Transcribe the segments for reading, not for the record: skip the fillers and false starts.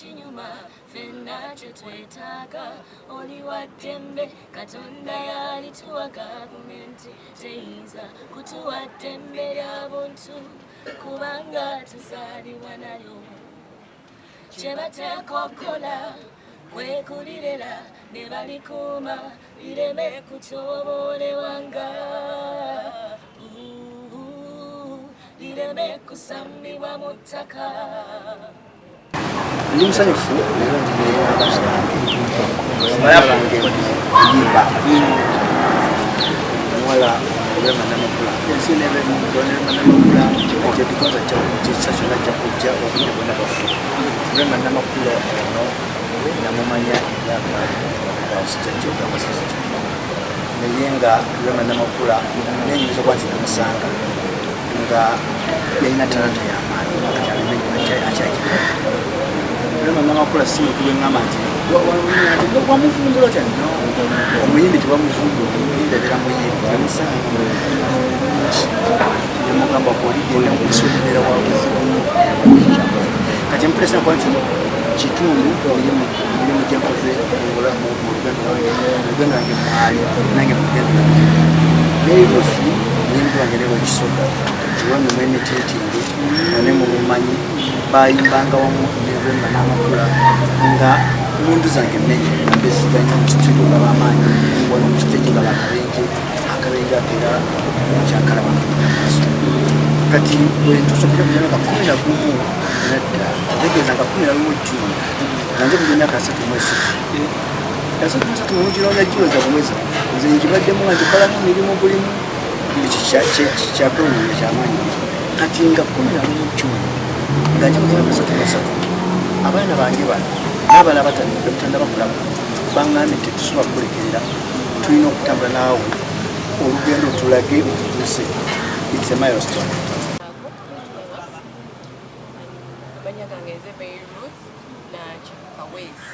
chinyuma fenna kyetwetaaga oli wa ddembe katonda yalituwa gavumenti teyinza kutuwa ddembe lya buntu kubanga tuzaalibwa nalyo kyebateeka okukola kwekulirera ne balikuuma bireme kutyoboolewanga bireme kusambibwa mu ttaka. Ndi musanyufu leero Okuyimba omuwala Rema Namakula ensi n'ebemugone Namakula ekyekikonza kyokisa kyonna kyakujja obudde bwonna bafu Rema Namakula ono namumanya emyaka awasijajjogamasisi naye nga Rema Namakula nenyinza okuba nti namusanga nga yalina talanta y'amaanyi akyakira Rema Namakula si mukulu ngamba nti wamuvumbula otya no omuyimbi tebamuvumbula omuyimbi abeera muyimbi nemugamba koligenda okusobolera wabuzibu kati empulesa nakuba nti kitundu mirimu gyenkoze mu lugendo lwange mwali nange mugendo lwange neerusi muyimbi wange newe ekisoga iwami mwene tetingi none mumumanyi bayimbanga wamu ne Rema Namakula nga mundu zange menye besiganya mu studio nga bamaanyi wano mu stage nga akabenje atera kyakalaba kati bwentusokera ku myaka 11 ntegeeza nga 11 Juni nanze mu myaka 3 mwezi yasatu mu kirona kiweza kumwezi nze njibaddemu nga njikolamu mirimu bulimu kyakwewuunya kyamaanyi kati nga 11 Juni nga nje mu myaka 3 abaana bange bano n'abalala batandaba kulaba bangambye tetusobola kulekerera tulina okutambula naawe olugendo tulage otutuuse it's a milestone. Amanya gange nze Ruth na Kawezi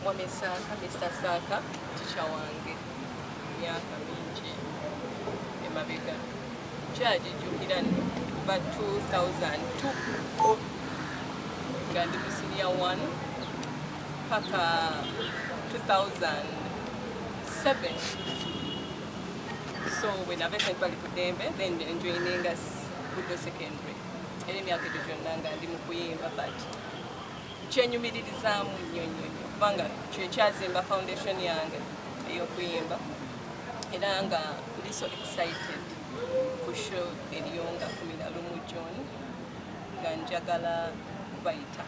mwami Saka, Mr. Saka ticha wange myaka mingi emabega kyagijjukira kuba 2002 nga ndi mu senior 1 paka 2007 so when I went bali kudembe then joining us Budo secondary eri myaka egyo gyonna nga ndi mu kuyimba but kyenyumiririzaamu nnyo kubanga kyekyazimba foundation yange ey'okuyimba era nga ndi so excited ku show eriyo nga 11 June nga njagala kubayita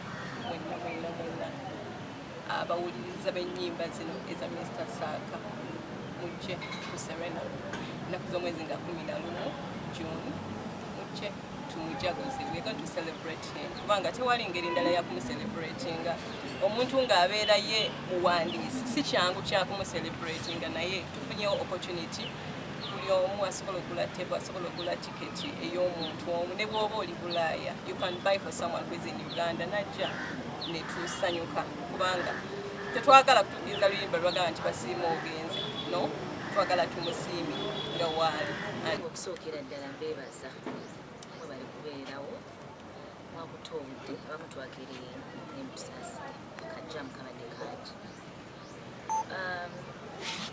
mwenna abawuliriza b'ennyimba zino eza Mr. Saka mujje ku Serena ennaku z'omwezi nga 11 June mujje tumujaguze we're going to celebrate him kubanga tewali ngeri ndala ya kumuselebratinga omuntu ng'abeera ye muwandiisi si kyangu kya kumuselebratinga naye tufunyewo opportunity buli omu asobola okugula table asobola okugula tiketi ey'omuntu omu ne bw'oba oli Bulaaya you can buy for someone who is in Uganda najja ne tusanyuka kubanga tetwagala kutuukiriza luyimba lwagala nti basiima ogenze no twagala tumusiimi nga waali okusookera ddala mbeebaza mwe bali kubeerawo mwakutobudde abamu twagereye nemutusaasi akajjamu kabadde kaaki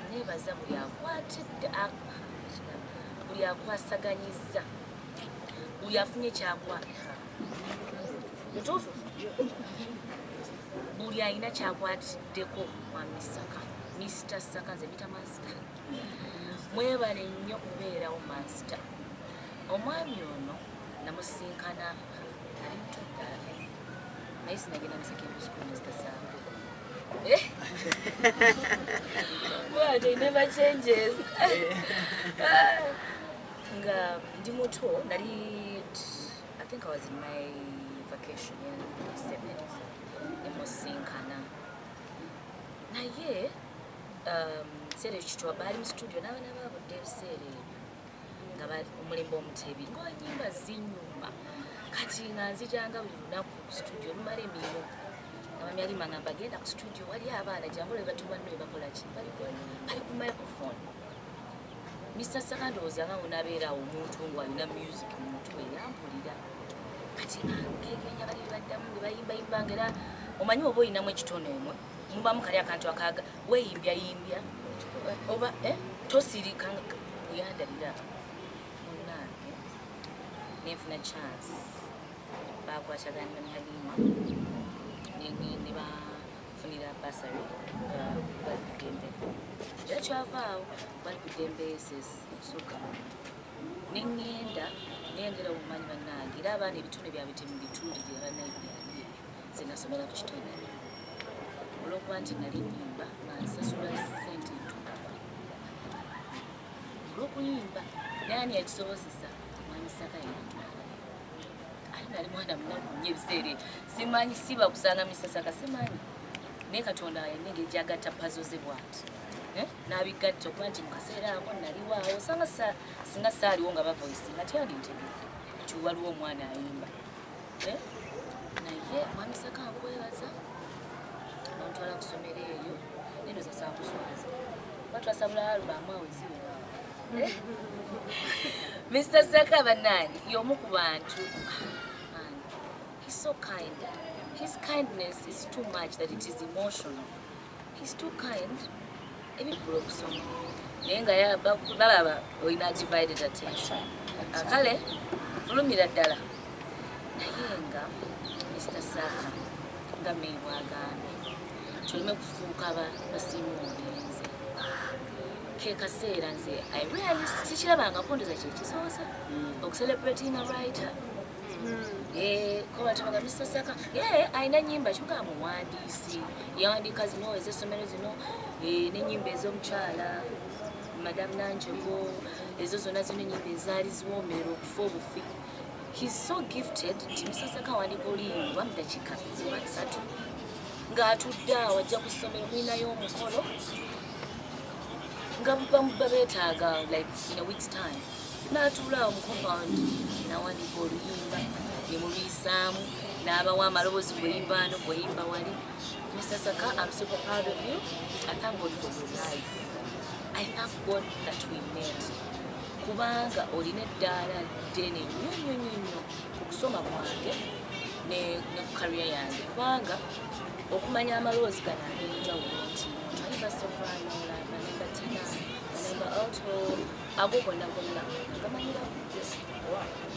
neebaza buli akwatidde buli akwasaganyizza buli afunye kyakwata mutuufu buli alina kyakwatiddeko mwami Saka Mr. Saka nze bita Master mwebale nnyo kubeerawo Master omwami ono namusinkana ali mutoddala naye sinagenda musekebu school Mr. Saka Well, it never changes. Nga ndi muto nali I think I was in my vacation in 7th nemusinkana naye seere kitwa baali mu studio n'abaana baabudde ebiseera nga omulembe omutebi ng'onyimba zinyuma kati nga nzijanga buli lunaku ku studio lumala emirimu abami alima ngamba genda ku studio wali abaana jambula batubanno bakola ki bali ku microphone Mr. Saka ndowooza nga munabeerawo omuntu ng'alina music mu mutwe yampulira kati ngegenya bali baddamu bayimba ngera omanyi oba oyinamu ekitono emwe mubamu kali akantu akaga weeyimbya oba tosirika yandalira munange nefuna chance bakwatagana ne Halima ne bafunira basari bali kudembe kyavaawo bali kudembe Saka nengenda nengera obumanyi bannange era abaana ebitone byabwe temubituulire bannayibulyange zenasomera ku kitone olwokuba nti nali nyimba nansasula sente olw'okuyimba nani yakisobozesa mwami Saka ali nali mwana munaku nnyo ebiseera simanyi siba kusanga Mr. Saka simanyi naye Katonda yanenge gyagatta pazo ze bwati nabigatta okuba nti mu kaseera ako naliwaawo osanga singa saaliwo nga bavoisi nga tyandintegedde nti waliwo omwana ayimba naye mwami Saka nkwebaza nontwala kusomera eyo neno zasakuswaza batwasabula alubamu awo ziwewa Mr. Saka bannange y'omu ku bantu he's so kind. His kindness is too much that it is emotional. He's too kind. Ebibula okusoma naye nga balaba olina divided attention akale fulumira ddala naye nga Mr. Saka nga meebwagambye tulime kufuuka basiimu obulenzi ke kaseera nze sikirabangako ndoza kyekisoosa okucelebrating a writer kobatamaga Mr. Saka ayina nyimba kyuka muwandiisi yawandiika zino ez'essomero zino n'ennyimba ez'omukyala Madam Nanjego ezo zonna zino ennyimba ezaali ziwoomera okufa obufi. He's so gifted nti Mr. Saka awandiika oluyimba mu dakiika 3 ng'atudde awo ajja ku ssomero mulinayo omukolo nga babeetaaga like in a week's time n'atuula awo mu compound n'awandiika oluyimba nemulwisaamu n'abawa amaloboozi bweyimba wali. Mr. Saka, I'm super proud of you. I thank God for your life. I thank God that we met. Kubanga olina eddaala ddene nnyo okusoma kwange ne career yange kubanga okumanya amaloboozi gano ag'enjawulo nti twayimba soprano, nanemba tenor, nanemba alto, ago gonna ngamanyira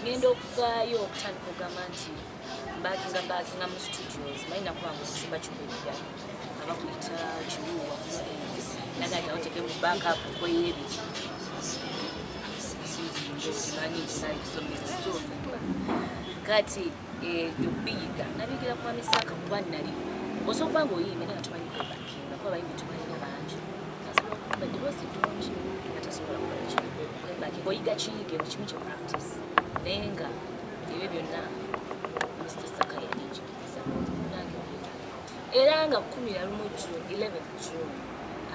ngenda okuvaayo okutandika okugamba nti mbakinga mu studios malina kuba mu kisimba ky'okwedda abakuyita kiwuwa nagati awo teke mu backup kweyebi simanyi kinali kusomesa kyofumba kati yobiyiga nabigira kwa Misaka kuba nali osobola nga oyimba naye nga tumanyi kwebakinga kuba bayimbi tumalina bangi asobola okuba ddiboozi ddungi atasobola kwebakinga oyiga kiyige mu kimu kye practice naye nga ebyo byonna Mr. Saka yanjigiriza era nga 11 June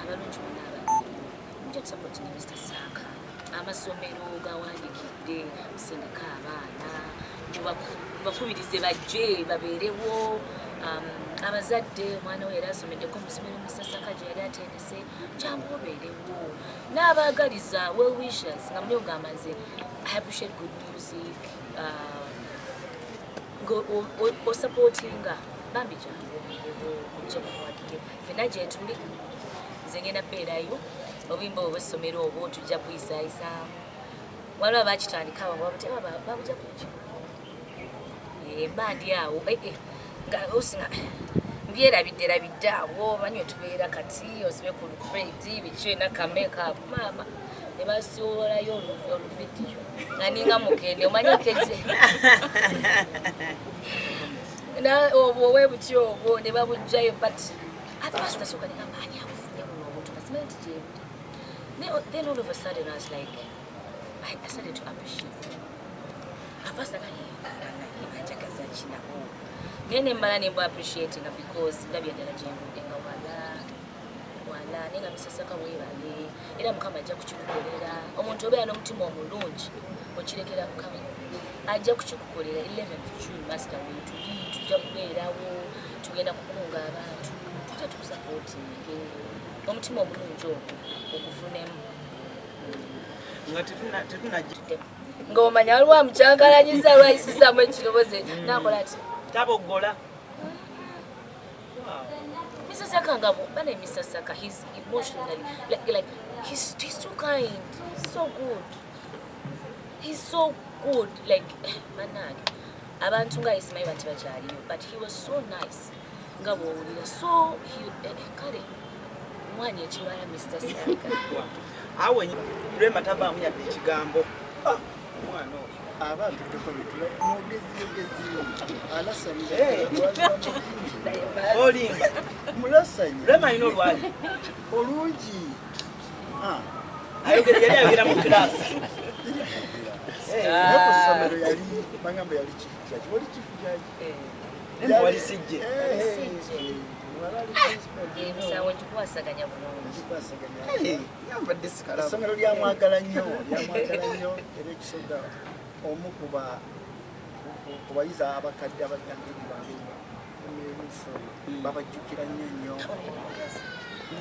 abalungi bonna abali mujja kusapootinga Mr. Saka amasomero gawandikidde musindika abaana bakubirize bajje babeerewo abazadde omwana we yali asomeddeko mu ssomero Mr. Saka gye yali atendese jangu obeerewo n'abaagaliza well wishers nga muli ogamba nze I appreciate good music osupportinga bambi jangu ojja mukwatire fena gye tuli nze ngenda beerayo obuyimba obw'essomero obwo tujja kuyisaayisaamu waliwo bakitandika babujja kuki bandi awo nga osinga mbyerabidde awo manyi otubeera kati osibe ku lufredi bikyena kamakeup maama ne basiwolayo oluvidiyo nga ninga mugende omanyi okeje obwo owebutyo obwo ne babujjayo but at first nasooka negamba ani abufunye buno obuntu nasimanyi nti gyebuli. Then all of a sudden I was like, I started to appreciate him. At first I then I'm appreciating because ndabi yadala jembude nga wala nenga Mr. Saka weebale era mukama ajja kukikukolera omuntu obeera n'omutima omulungi okirekera mukama ajja kukikukolera 11th June master wetu tujja kubeerawo tugenda kukunga abantu tujja tukusapootinge omutima omulungi ogwo ogufunemu nga tetunajja ng'omanya waliwo amukyangalanyiza lwayisizaamu ekiroboze nakola ati tabogola. Mr. Saka ngabo bana Mr. Saka he's emotionally like he's too kind, he's so good like manage abantu nga isimayi bantu bachaliyo but he was so nice ngabo so he kale mwanya ekiwaya Mr. Saka awe Rema tabamu ya ekigambo mwana abantu tekobitula mugezi alasanira olimba mulasanya Rema ino lwali olungi ayogera mu class hapo samero yali mangamba yali chifu wali chifu Rema wali sijje musawo nkikwasaganya bulungi yamba disikala samero lyamwagala nnyo era ekisoga omu kubayiza abakadde abajjangiri bange emirimufu babajjukira nnyo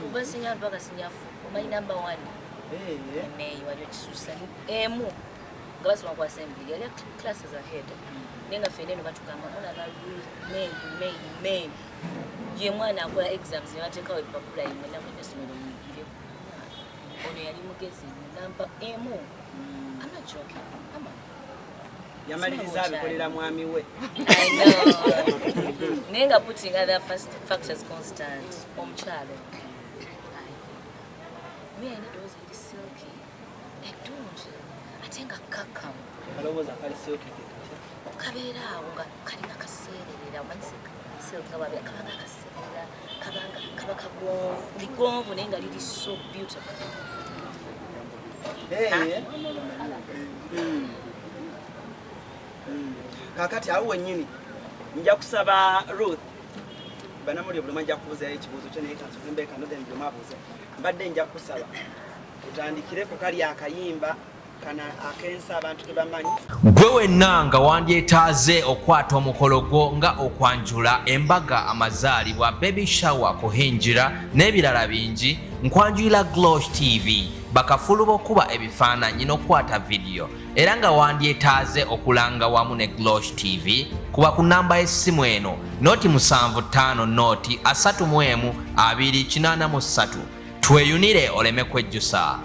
ubasinya mpaka sinyafu omanyi number 1 emeyi waliwo kisusa emu nga basoma ku assembly yali classes ahead nenga fene eno batugamba mulaba May ye mwana akola exams nebateekawo epapula imwena mwene essomero muyigireko ono yali mugezi namba emu I'm not joking yamaliriza abikolera mwami we I know nenga putting other factors constant omukyalo me I need those really silky edungi ate nga kakamu alowooza kali silky kabeera awo nga kalina kaseererera omanyise silky kabanga kaseerera kaba kagonvu naye nga liri so beautiful kakati awo wennyini nja kusaba Ruth banamuli buli mwanja kubuzayo ekibuuzo kyo naye kansogembeeka no then byomabuuza mbadde nja kusaba tutandikire ku kali akayimba kana akensa abantu kebamanyi gwe wenna nga wandyetaaze okwata omukolo gwo nga okwanjula embaga amazaalibwa baby shower kuhinjira n'ebirala bingi nkwanjulira Glosh TV bakafulu b'okuba ebifaananyi n'okwata vidiyo era nga wandyetaaze okulanga wamu ne Glosh TV kuba ku namba y'essimu eno noti 75 noti 31 283 tweyunire oleme kwejjusa.